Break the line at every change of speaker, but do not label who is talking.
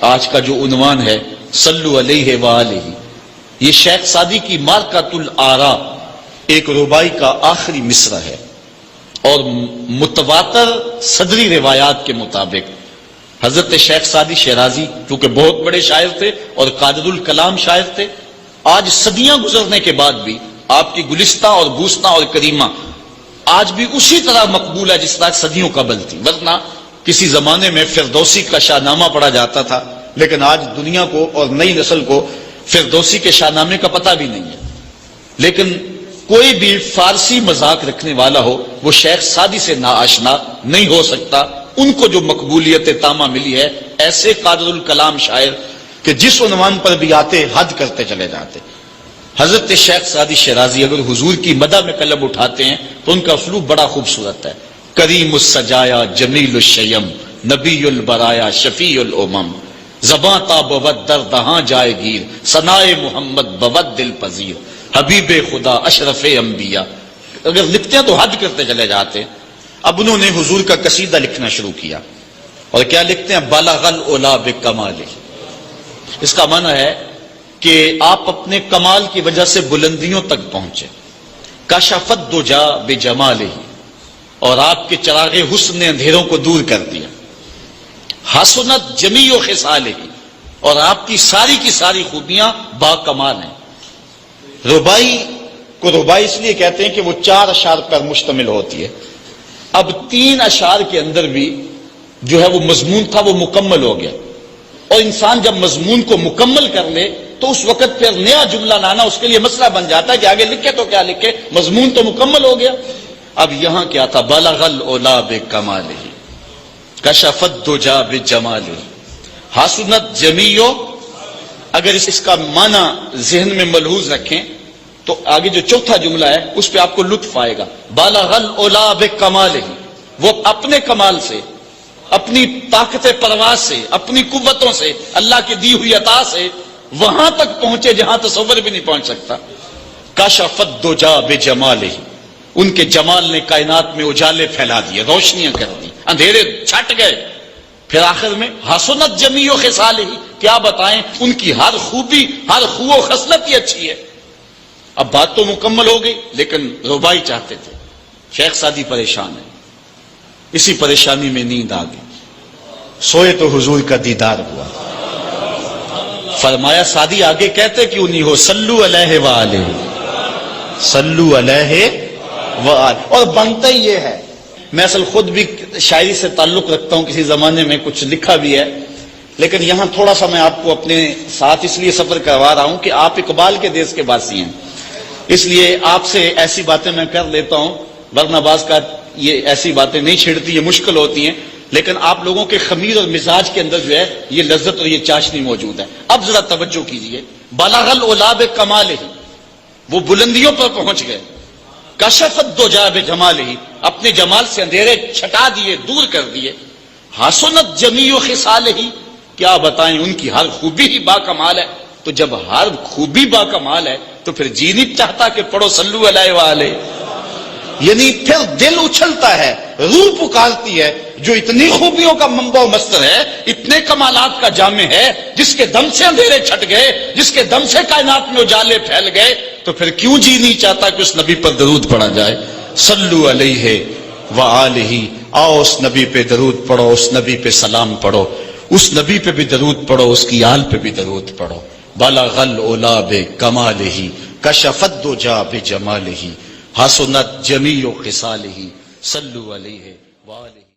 آج کا جو عنوان ہے صلو علیہ وآلہ، یہ شیخ سعدی کی مارکۃ الآراء ایک ربائی کا آخری مصرع ہے، اور متواتر صدری روایات کے مطابق حضرت شیخ سعدی شیرازی چونکہ بہت بڑے شاعر تھے اور قادر الکلام شاعر تھے، آج صدیاں گزرنے کے بعد بھی آپ کی گلستہ اور بوستہ اور کریمہ آج بھی اسی طرح مقبول ہے جس طرح صدیوں قبل تھی۔ ورنہ کسی زمانے میں فردوسی کا شاہ نامہ پڑھا جاتا تھا، لیکن آج دنیا کو اور نئی نسل کو فردوسی کے شاہ نامے کا پتہ بھی نہیں ہے۔ لیکن کوئی بھی فارسی مذاق رکھنے والا ہو وہ شیخ سعدی سے ناآشنا نہیں ہو سکتا۔ ان کو جو مقبولیت تامہ ملی ہے، ایسے قادر الکلام شاعر کہ جس عنوان پر بھی آتے حد کرتے چلے جاتے۔ حضرت شیخ سعدی شیرازی اگر حضور کی مدح میں قلم اٹھاتے ہیں تو ان کا اسلوب بڑا خوبصورت ہے۔ کریم السجایا جمیل الشیم نبی البرایا شفیع الامم، زباں تا بود در دہاں جائے گیر ثنائے محمد بود دل پذیر، حبیب خدا اشرف انبیاء۔ اگر لکھتے ہیں تو حد کرتے چلے جاتے ہیں۔ اب انہوں نے حضور کا قصیدہ لکھنا شروع کیا، اور کیا لکھتے ہیں؟ بلغ العلا بکمالہ۔ اس کا معنی ہے کہ آپ اپنے کمال کی وجہ سے بلندیوں تک پہنچے۔ کشف الدجی بجمالہ، اور آپ کے چراغ حسن نے اندھیروں کو دور کر دیا۔ حسنت جمیع خصالہ، اور آپ کی ساری خوبیاں با کمال ہیں۔ ربائی کو ربائی اس لیے کہتے ہیں کہ وہ 4 اشعار پر مشتمل ہوتی ہے۔ اب 3 اشعار کے اندر بھی جو ہے وہ مضمون تھا وہ مکمل ہو گیا، اور انسان جب مضمون کو مکمل کر لے تو اس وقت پھر نیا جملہ لانا اس کے لیے مسئلہ بن جاتا ہے کہ آگے لکھے تو کیا لکھے، مضمون تو مکمل ہو گیا۔ اب یہاں کیا تھا؟ بلغ العلا بکمالہ کشف الدجی بجمالہ حسنت جمیع۔ اگر اس کا معنی ذہن میں ملحوظ رکھیں تو آگے جو چوتھا جملہ ہے اس پہ آپ کو لطف آئے گا۔ بلغ العلا بکمالہ، وہ اپنے کمال سے، اپنی طاقت پرواز سے، اپنی قوتوں سے، اللہ کی دی ہوئی عطا سے وہاں تک پہنچے جہاں تصور بھی نہیں پہنچ سکتا۔ کشف الدجی بجمالہ، ان کے جمال نے کائنات میں اجالے پھیلا دیے، روشنیاں کر دی، اندھیرے چھٹ گئے۔ پھر آخر میں حسنت جمیع خصالہ، کیا بتائیں ان کی ہر خوبی، ہر خو و خصلت ہی اچھی ہے۔ اب بات تو مکمل ہو گئی، لیکن ربائی چاہتے تھے۔ شیخ سعدی پریشان ہے، اسی پریشانی میں نیند آ گئی، سوئے تو حضور کا دیدار ہوا۔ فرمایا سعدی آگے کہتے کیوں نہیں ہو؟ صلو علیہ وآلہ، صلو علیہ وآلہ۔ اور بنتا ہی یہ ہے، میں اصل خود بھی شاعری سے تعلق رکھتا ہوں، کسی زمانے میں کچھ لکھا بھی ہے، لیکن یہاں تھوڑا سا میں آپ کو اپنے ساتھ اس لیے سفر کروا رہا ہوں کہ آپ اقبال کے دیس کے باسی ہیں، اس لیے آپ سے ایسی باتیں میں کر لیتا ہوں، ورنہ بعض کا یہ ایسی باتیں نہیں چھڑتی، یہ مشکل ہوتی ہیں، لیکن آپ لوگوں کے خمیر اور مزاج کے اندر جو ہے یہ لذت اور یہ چاشنی موجود ہے۔ اب ذرا توجہ کیجئے، بلغ العلا بکمالہ، وہ بلندیوں پر پہنچ گئے۔ کشف الدجی بجمالہ، اپنے جمال سے اندھیرے چھٹا دیے، دور کر دیے۔ حسنت جمیع خصالہ، کیا بتائیں ان کی ہر خوبی ہی با کمال ہے۔ تو جب ہر خوبی با کمال ہے تو پھر جی نہیں چاہتا کہ پڑھو صلو علیہ وآلہ، یعنی پھر دل اچھلتا ہے، روح پکارتی ہے، جو اتنی خوبیوں کا منبع و مصدر ہے، اتنے کمالات کا جامع ہے، جس کے دم سے اندھیرے چھٹ گئے، جس کے دم سے کائنات میں اجالے پھیل گئے، تو پھر کیوں جی نہیں چاہتا کہ اس نبی پر درود پڑھا جائے؟ صلو علیہ وآلہ، آؤ اس نبی پہ درود پڑھو، اس نبی پہ سلام پڑھو، اس نبی پہ بھی درود پڑھو، اس کی آل پہ بھی درود پڑھو۔ بلغ العلا بکمالہ کشف الدجی بجمالہ حسنت جمیع خصالہ صلو علیہ وآلہ۔